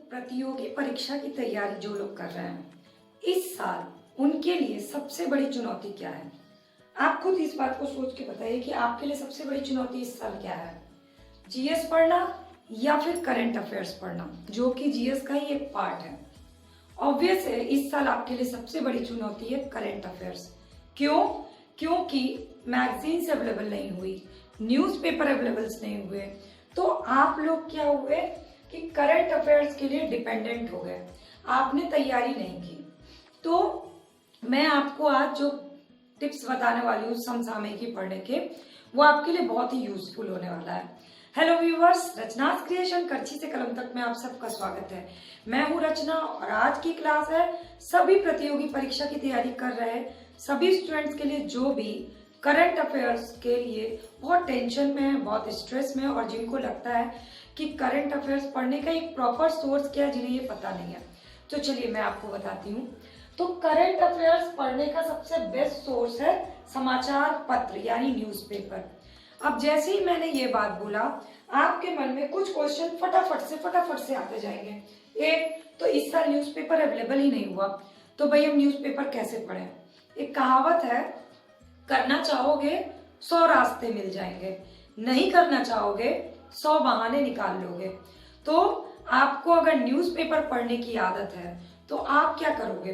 प्रतियोगी परीक्षा की तैयारी जो लोग कर रहे हैं इस साल, उनके लिए सबसे बड़ी चुनौती क्या है? आप खुद इस बात को सोच के बताइए कि आपके लिए सबसे बड़ी चुनौती इस साल क्या है? जीएस पढ़ना या फिर करंट अफेयर्स पढ़ना, जो कि जीएस का ही एक पार्ट है। ऑब्वियस है इस साल आपके लिए सबसे बड़ी चुनौती है करंट अफेयर्स। क्यों? क्योंकि मैगजीन्स अवेलेबल नहीं हुई, न्यूज़पेपर अवेलेबल नहीं हुए, तो आप लोग क्या हुए कि करंट अफेयर्स के लिए डिपेंडेंट हो गए, आपने तैयारी नहीं की। तो मैं आपको आज जो टिप्स बताने वाली हूँ समसामयिकी पढ़ने के, वो आपके लिए बहुत ही यूजफुल होने वाला है। हेलो व्यूवर्स, रचनास क्रिएशन करछी से कलम तक में आप सबका स्वागत है। मैं हूँ रचना और आज की क्लास है सभी प्रतियोगी परीक्षा की तैयारी कर रहे सभी स्टूडेंट्स के लिए, जो भी करंट अफेयर्स के लिए बहुत टेंशन में है, बहुत स्ट्रेस में है और जिनको लगता है कि करंट अफेयर्स पढ़ने का एक प्रॉपर सोर्स क्या है, जिन्हें ये पता नहीं है। तो चलिए मैं आपको बताती हूँ। तो करंट अफेयर्स पढ़ने का सबसे बेस्ट सोर्स है समाचार पत्र यानी न्यूज़पेपर। अब जैसे ही मैंने ये बात बोला, आपके मन में कुछ क्वेश्चन फटाफट से आते जाएंगे। एक तो इस साल न्यूज़पेपर अवेलेबल ही नहीं हुआ, तो भाई हम न्यूज़पेपर कैसे पढ़ें? एक कहावत है, करना चाहोगे 100 रास्ते मिल जाएंगे, नहीं करना चाहोगे 100 बहाने निकाल लोगे। तो आपको अगर न्यूज़पेपर पढ़ने की आदत है तो आप क्या करोगे?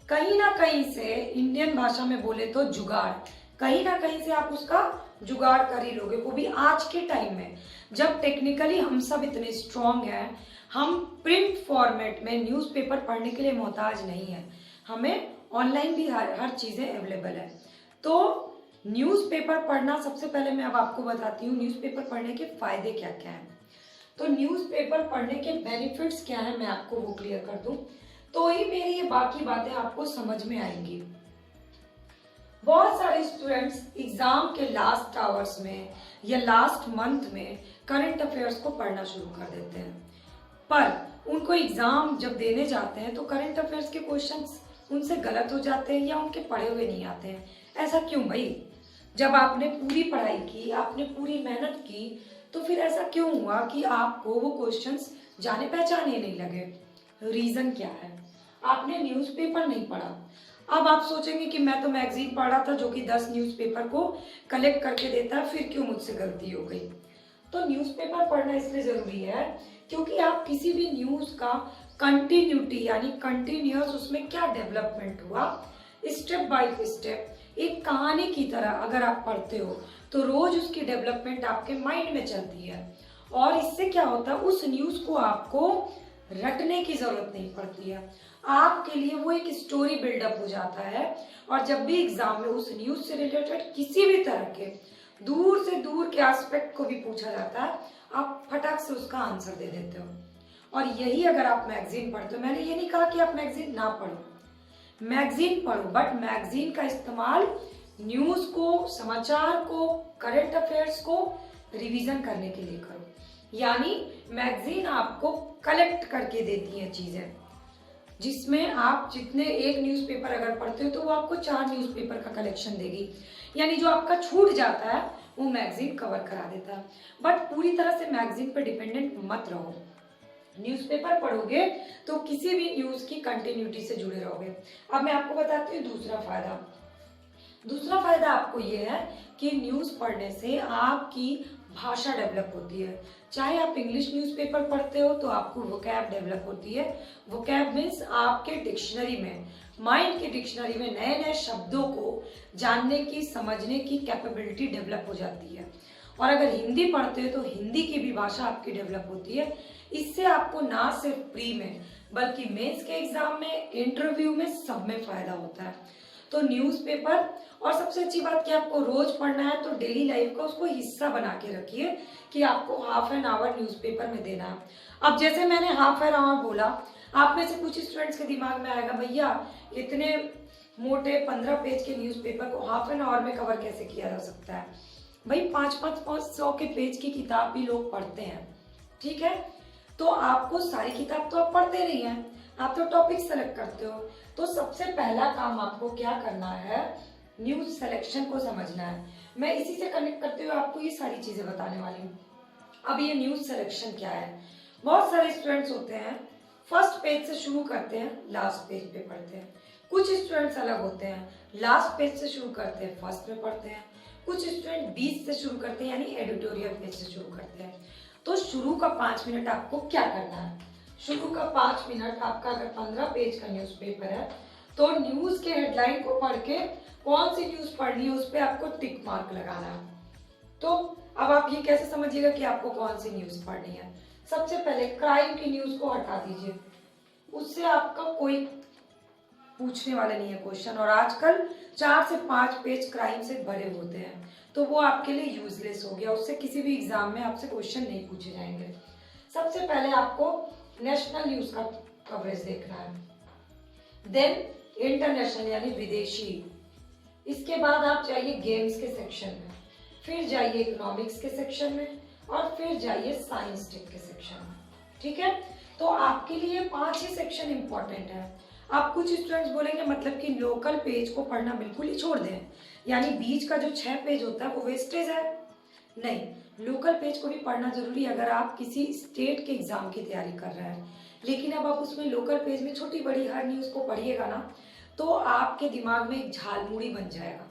कहीं ना कहीं से, इंडियन भाषा में बोले तो जुगाड़, कहीं ना कहीं से आप उसका जुगाड़ कर ही लोगे। वो भी आज के टाइम में जब टेक्निकली हम सब इतने स्ट्रांग हैं, हम प्रिंट फॉर्मेट में न्यूज़पेपर पढ़ने के लिए मोहताज नहीं है, हमें ऑनलाइन भी हर चीजें अवेलेबल है। तो न्यूज़पेपर पढ़ना, सबसे पहले मैं अब आपको बताती हूँ न्यूज़पेपर पढ़ने के फायदे क्या क्या हैं। तो न्यूज़पेपर पढ़ने के बेनिफिट्स क्या है, मैं आपको वो क्लियर कर दूं, तो ही मेरी ये बाकी बातें आपको समझ में आएंगी। बहुत सारे स्टूडेंट्स एग्जाम के लास्ट आवर्स में या लास्ट मंथ में करंट अफेयर्स को पढ़ना शुरू कर देते हैं, पर उनको एग्जाम जब देने जाते हैं तो करंट अफेयर्स के क्वेश्चंस उनसे गलत हो जाते हैं या उनके पढ़े हुए नहीं आते हैं। ऐसा क्यों भाई? जब आपने पूरी पढ़ाई की, आपने पूरी मेहनत की, तो फिर ऐसा क्यों हुआ कि आपको वो क्वेश्चंस जाने पहचाने नहीं लगे? रीजन क्या है? आपने न्यूज़पेपर नहीं पढ़ा। अब आप सोचेंगे कि मैं तो मैगजीन पढ़ रहा था जो कि 10 न्यूज़पेपर को कलेक्ट करके देता है, फिर क्यों मुझसे गलती हो गई? तो न्यूज़पेपर पढ़ना इसलिए जरूरी है क्योंकि आप किसी भी न्यूज़ का कंटिन्यूटी यानी कंटिन्यूअस उसमें क्या डेवलपमेंट हुआ, स्टेप बाय स्टेप एक कहानी की तरह अगर आप पढ़ते हो तो रोज उसकी डेवलपमेंट आपके माइंड में चलती है, और इससे क्या होता है, उस न्यूज़ को आपको रटने की जरूरत नहीं पड़ती है, आपके लिए वो एक स्टोरी बिल्डअप हो जाता है। और जब भी एग्जाम में उस न्यूज़ से रिलेटेड किसी भी तरह के दूर से दूर के एस्पेक्ट को भी पूछा जाता है, आप फटाक से उसका आंसर दे देते हो। और यही अगर आप मैगजीन पढ़ते हो, मैंने ये नहीं कहा कि आप मैगजीन ना पढ़ो, मैगजीन पढ़ो, बट मैगजीन का इस्तेमाल न्यूज को, समाचार को, करंट अफेयर्स को रिवीजन करने के लिए करो। यानी मैगजीन आपको कलेक्ट करके देती है चीजें, जिसमें आप जितने एक न्यूज़पेपर अगर पढ़ते हो तो वो आपको 4 न्यूज़पेपर का कलेक्शन देगी, यानी जो आपका छूट जाता है वो मैगजीन कवर करा देता है। बट पूरी तरह से मैगजीन पर डिपेंडेंट मत रहो। न्यूज़पेपर पढ़ोगे तो किसी भी न्यूज की कंटिन्यूटी से जुड़े रहोगे। अब मैं आपको बताती हूँ दूसरा फायदा। दूसरा फायदा आपको ये है कि न्यूज पढ़ने से आपकी भाषा डेवलप होती है। चाहे आप इंग्लिश न्यूज़पेपर पढ़ते हो तो आपको वोकैब डेवलप होती है। वोकैब मीन्स आपके डिक्शनरी में, माइंड की डिक्शनरी में नए नए शब्दों को जानने की, समझने की कैपेबिलिटी डेवलप हो जाती है। और अगर हिंदी पढ़ते हो तो हिंदी की भी भाषा आपकी डेवलप होती है। इससे आपको ना सिर्फ प्री में बल्कि मेंस के एग्जाम में, इंटरव्यू में, सब में फायदा होता है। तो न्यूज़पेपर, और सबसे अच्छी बात कि आपको रोज पढ़ना है तो डेली लाइफ का उसको हिस्सा बना के रखिए कि आपको हाफ एन आवर न्यूज़पेपर में देना है। अब जैसे मैंने हाफ एन आवर बोला, आप में से कुछ स्टूडेंट्स के दिमाग में आएगा, भैया इतने मोटे 15 पेज के न्यूज़पेपर को हाफ एन आवर में कवर कैसे किया जा सकता है? भाई 500 के पेज की किताब भी लोग पढ़ते हैं, ठीक है? तो आपको सारी किताब तो आप पढ़ते नहीं हैं, आप तो टॉपिक सेलेक्ट करते हो। तो सबसे पहला काम आपको क्या करना है, न्यूज सिलेक्शन को समझना है। मैं इसी से कनेक्ट करते हुए आपको ये सारी चीजें बताने वाली हूँ। अब ये न्यूज सिलेक्शन क्या है? बहुत सारे स्टूडेंट्स होते हैं फर्स्ट पेज से शुरू करते हैं, लास्ट पेज पे पढ़ते हैं। कुछ स्टूडेंट्स अलग होते हैं, लास्ट पेज से शुरू करते हैं, फर्स्ट में पढ़ते हैं। कुछ स्टूडेंट बीच से शुरू करते हैं, यानी एडिटोरियल पेज से शुरू करते हैं। तो शुरू का 5 मिनट आपको क्या करना है? शुरू का 5 मिनट आपका अगर 15 पेज का न्यूज़पेपर है तो न्यूज के हेडलाइन को पढ़ के कौन सी न्यूज पढ़नी है उस पर आपको टिक मार्क लगाना है। तो अब आप ये कैसे समझिएगा कि आपको कौन सी न्यूज पढ़नी है? सबसे पहले क्राइम की न्यूज को हटा दीजिए, उससे आपका कोई पूछने वाला नहीं है क्वेश्चन। और आजकल 4 से 5 पेज क्राइम से भरे होते हैं, तो वो आपके लिए यूजलेस हो गया, उससे किसी भी एग्जाम में आपसे क्वेश्चन नहीं पूछे जाएंगे। सबसे पहले आपको नेशनल न्यूज का कवरेज देखना है, देन इंटरनेशनल यानी विदेशी। इसके बाद आप जाइए गेम्स के सेक्शन में, फिर जाइए इकोनॉमिक्स के सेक्शन में, और फिर जाइए साइंस टेक के सेक्शन में। ठीक है, तो आपके लिए 5 ही सेक्शन इंपॉर्टेंट है। आप कुछ स्टूडेंट्स बोलेंगे मतलब कि लोकल पेज को पढ़ना बिल्कुल ही छोड़ दें, यानी बीच का जो 6 पेज होता है वो वेस्टेज है। नहीं, लोकल पेज को भी पढ़ना जरूरी है अगर आप किसी स्टेट के एग्जाम की तैयारी कर रहे हैं। लेकिन अब आप उसमें लोकल पेज में छोटी बड़ी हर न्यूज को पढ़िएगा ना, तो आपके दिमाग में एक झालमुड़ी बन जाएगा,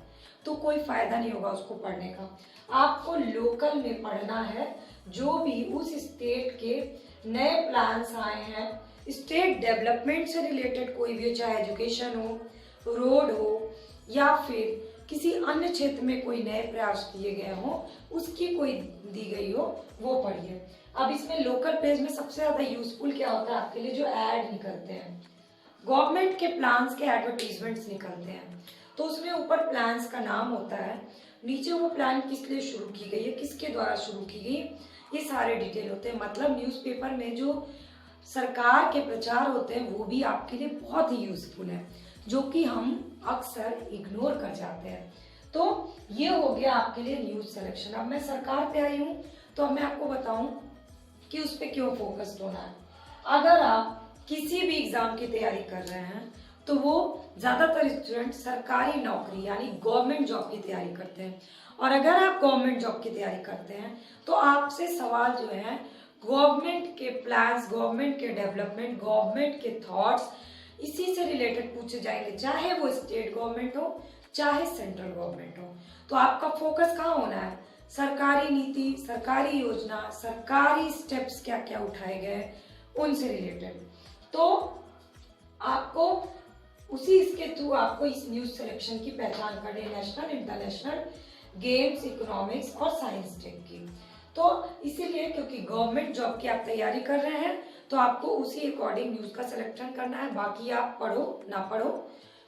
तो कोई फायदा नहीं होगा उसको पढ़ने का। आपको लोकल में पढ़ना है जो भी उस स्टेट के नए प्लान्स आए हैं, स्टेट डेवलपमेंट से रिलेटेड कोई भी हो, चाहे एजुकेशन हो, रोड हो, या फिर किसी अन्य क्षेत्र में कोई नए प्रयास किए गए हो, उसकी कोई दी गई हो, वो पढ़िए। अब इसमें लोकल पेज में सबसे ज्यादा यूजफुल क्या होता है आपके लिए? जो ऐड निकलते हैं, गवर्नमेंट के प्लान्स के एडवर्टीजमेंट्स निकलते हैं, तो उसमें ऊपर प्लान्स का नाम होता है, नीचे वो प्लान किस लिए शुरू की गई है, किसके द्वारा शुरू की गई, ये सारे डिटेल होते हैं। मतलब न्यूज़पेपर में जो सरकार के प्रचार होते हैं वो भी आपके लिए बहुत ही यूजफुल है, जो कि हम अक्सर इग्नोर कर जाते हैं। तो ये हो गया आपके लिए न्यूज सिलेक्शन। अब मैं सरकार पे आई हूँ, तो अब मैं आपको बताऊं कि उस पर क्यों फोकस्ड होना है। अगर आप किसी भी एग्जाम की तैयारी कर रहे हैं तो वो ज्यादातर स्टूडेंट सरकारी नौकरी यानी गवर्नमेंट जॉब की तैयारी करते हैं। और अगर आप गवर्नमेंट जॉब की तैयारी करते हैं तो आपसे सवाल जो है गवर्नमेंट के प्लान्स, गवर्नमेंट के डेवलपमेंट, गवर्नमेंट के थॉट्स, इसी से रिलेटेड पूछे जाएंगे, चाहे वो स्टेट गवर्नमेंट हो चाहे सेंट्रल गवर्नमेंट हो। तो आपका फोकस कहाँ होना है? सरकारी नीति, सरकारी योजना, सरकारी स्टेप्स क्या क्या उठाए गए उनसे रिलेटेड। तो आपको उसी इसके थ्रू आपको इस न्यूज सिलेक्शन की पहचान करनी है, नेशनल, इंटरनेशनल, गेम्स, इकोनॉमिक्स और साइंस टेक की। तो इसीलिए क्योंकि गवर्नमेंट जॉब की आप तैयारी कर रहे हैं तो आपको उसी अकॉर्डिंग न्यूज का सिलेक्शन करना है। बाकी आप पढ़ो ना पढ़ो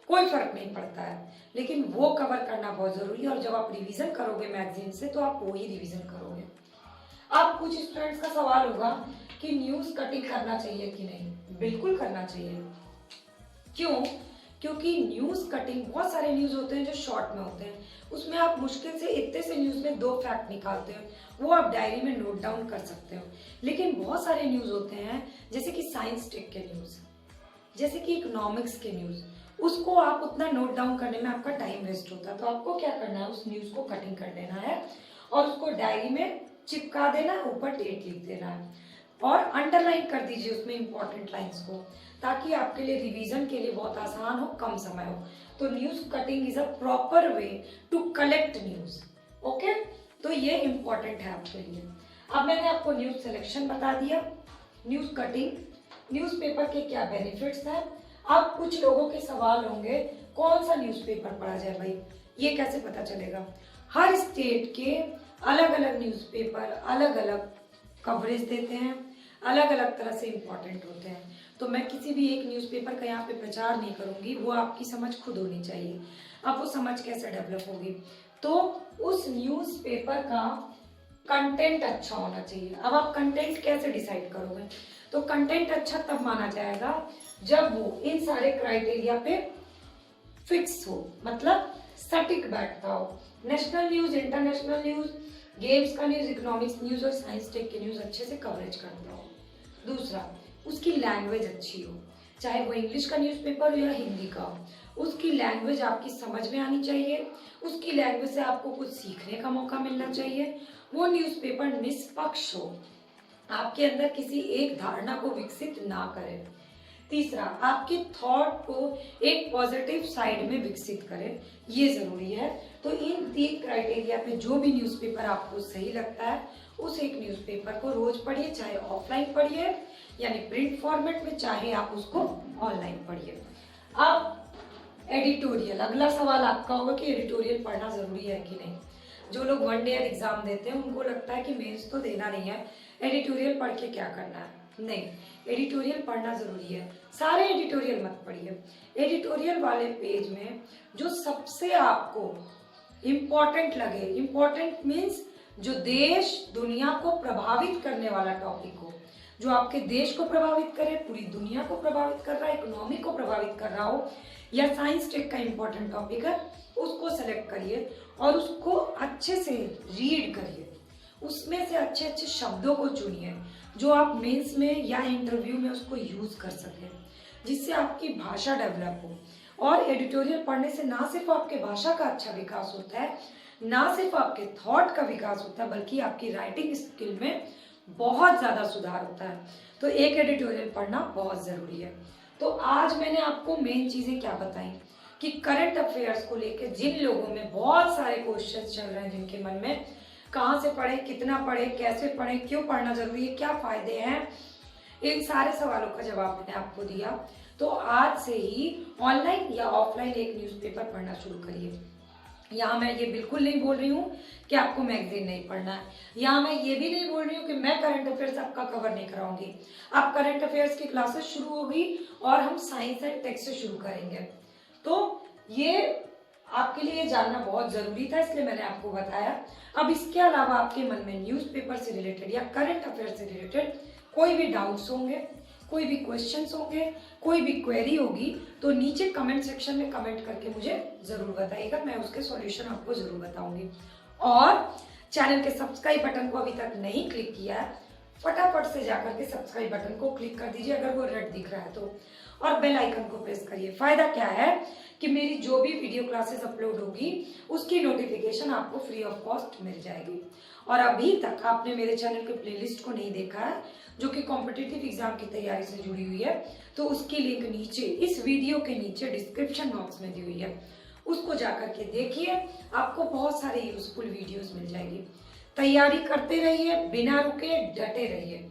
कोई फर्क नहीं पड़ता है, लेकिन वो कवर करना बहुत जरूरी है। और जब आप रिवीजन करोगे मैगजीन से तो आप वही रिवीजन करोगे। अब कुछ स्टूडेंट्स का सवाल होगा कि न्यूज कटिंग करना चाहिए कि नहीं? बिल्कुल करना चाहिए। क्यों? क्योंकि न्यूज कटिंग, बहुत सारे न्यूज होते हैं जो शॉर्ट में होते हैं, उसमें आप मुश्किल से इतने से न्यूज में 2 फैक्ट निकालते हो, वो आप डायरी में नोट डाउन कर सकते हो। लेकिन बहुत सारे न्यूज होते हैं जैसे कि साइंस टेक के न्यूज, जैसे कि इकोनॉमिक्स के न्यूज, उसको आप उतना नोट डाउन करने में आपका टाइम वेस्ट होता है। तो आपको क्या करना है, उस न्यूज को कटिंग कर लेना है और उसको डायरी में चिपका देना है, ऊपर डेट लिख देना है और अंडरलाइन कर दीजिए उसमें इंपॉर्टेंट लाइंस को, ताकि आपके लिए रिवीजन के लिए बहुत आसान हो, कम समय हो। तो news cutting is a proper way to collect news. Okay, तो ये इंपॉर्टेंट है आपके लिए। अब मैंने आपको न्यूज सिलेक्शन बता दिया, न्यूज कटिंग, न्यूज़पेपर के क्या बेनिफिट्स हैं। अब कुछ लोगों के सवाल होंगे कौन सा न्यूज़पेपर पढ़ा जाए भाई, ये कैसे पता चलेगा? हर स्टेट के अलग अलग न्यूज़पेपर अलग अलग कवरेज देते हैं, अलग अलग तरह से इम्पोर्टेंट होते हैं। तो मैं किसी भी एक न्यूज़पेपर का यहाँ पे प्रचार नहीं करूँगी, वो आपकी समझ खुद होनी चाहिए। अब वो समझ कैसे डेवलप होगी? तो उस न्यूज़पेपर का कंटेंट अच्छा होना चाहिए। अब आप कंटेंट कैसे डिसाइड करोगे? तो कंटेंट अच्छा तब माना जाएगा जब वो इन सारे क्राइटेरिया पे फिक्स हो, मतलब सटीक बैठता हो। National news, international news, games का न्यूज, इकोनॉमिक्स न्यूज और साइंस टेक के न्यूज अच्छे से कवरेज करता हो। दूसरा, उसकी लैंग्वेज अच्छी हो, चाहे वो इंग्लिश का न्यूज़पेपर हो या हिंदी का हो, उसकी लैंग्वेज आपकी समझ में आनी चाहिए, उसकी लैंग्वेज से आपको कुछ सीखने का मौका मिलना चाहिए, वो न्यूज़पेपर निष्पक्ष हो, आपके अंदर किसी एक धारणा को विकसित ना करें। तीसरा, आपके थॉट को एक पॉजिटिव साइड में विकसित करें, ये जरूरी है। तो इन 3 क्राइटेरिया पे जो भी न्यूज़पेपर आपको सही लगता है उस एक न्यूज़पेपर को रोज पढ़िए, चाहे ऑफलाइन पढ़िए यानी प्रिंट फॉर्मेट में, चाहे आप उसको ऑनलाइन पढ़िए। अब एडिटोरियल, अगला सवाल आपका होगा कि एडिटोरियल पढ़ना जरूरी है कि नहीं। जो लोग 1 ईयर एग्जाम देते हैं उनको लगता है कि मेंस तो देना नहीं है, एडिटोरियल पढ़ के क्या करना है। नहीं, एडिटोरियल पढ़ना जरूरी है। सारे एडिटोरियल मत पढ़िए, एडिटोरियल वाले पेज में जो सबसे आपको इम्पोर्टेंट लगे, इम्पोर्टेंट मीन्स जो देश दुनिया को प्रभावित करने वाला टॉपिक हो, जो आपके देश को प्रभावित करे, पूरी दुनिया को प्रभावित कर रहा है, इकोनॉमी को प्रभावित कर रहा हो, या साइंस टेक का इम्पोर्टेंट टॉपिक है, उसको सेलेक्ट करिए और उसको अच्छे से रीड करिए। उसमें से अच्छे अच्छे शब्दों को चुनिए जो आप मेंस में या इंटरव्यू में उसको यूज कर सकें, जिससे आपकी भाषा डेवलप हो। और एडिटोरियल पढ़ने से ना सिर्फ आपके भाषा का अच्छा विकास होता है, ना सिर्फ आपके थॉट का विकास होता है, बल्कि आपकी राइटिंग स्किल में बहुत ज्यादा सुधार होता है। तो एक एडिटोरियल पढ़ना बहुत जरूरी है। तो आज मैंने आपको मेन चीजें क्या बताई कि करंट अफेयर्स को लेकर जिन लोगों में बहुत सारे क्वेश्चंस चल रहे हैं, जिनके मन में कहाँ से पढ़े, कितना पढ़े, कैसे पढ़े, क्यों पढ़ना जरूरी है, क्या फायदे हैं, इन सारे सवालों का जवाब मैंने आपको दिया। तो आज से ही ऑनलाइन या ऑफलाइन एक न्यूज़पेपर पढ़ना शुरू करिए। यहाँ मैं ये बिल्कुल नहीं बोल रही हूँ कि आपको मैगजीन नहीं पढ़ना है, यहाँ मैं ये भी नहीं बोल रही हूँ कि मैं करंट अफेयर्स आपका कवर नहीं कराऊंगी। आप करंट अफेयर्स की क्लासेस शुरू होगी और हम साइंस एंड टेक से शुरू करेंगे। तो ये आपके लिए जानना बहुत जरूरी था, इसलिए मैंने आपको बताया। अब इसके अलावा आपके मन में न्यूज़पेपर से रिलेटेड या करंट अफेयर से रिलेटेड कोई भी डाउट्स होंगे, कोई भी क्वेश्चंस होंगे, कोई भी क्वेरी होगी, तो नीचे कमेंट सेक्शन में कमेंट करके मुझे जरूर बताइएगा, मैं उसके सॉल्यूशन आपको जरूर बताऊंगी। और चैनल के सब्सक्राइब बटन को अभी तक नहीं क्लिक किया है, फटाफट से जाकर के सब्सक्राइब बटन को क्लिक कर दीजिए अगर वो रेड दिख रहा है तो, और बेल आइकन को प्रेस करिए। फायदा क्या है कि मेरी जो भी वीडियो क्लासेस अपलोड होगी उसकी नोटिफिकेशन आपको फ्री ऑफ कॉस्ट मिल जाएगी। और अभी तक आपने मेरे चैनल के प्लेलिस्ट को नहीं देखा है जो कि कॉम्पिटिटिव एग्जाम की तैयारी से जुड़ी हुई है, तो उसकी लिंक नीचे इस वीडियो के नीचे डिस्क्रिप्शन बॉक्स में दी हुई है, उसको जाकर के देखिए, आपको बहुत सारे यूजफुल वीडियोस मिल जाएगी। तैयारी करते रहिए, बिना रुके डटे रहिए,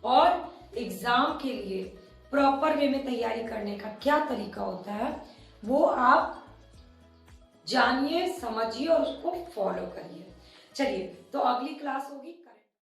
और एग्जाम के लिए प्रॉपर वे में तैयारी करने का क्या तरीका होता है वो आप जानिए, समझिए और उसको फॉलो करिए। चलिए, तो अगली क्लास होगी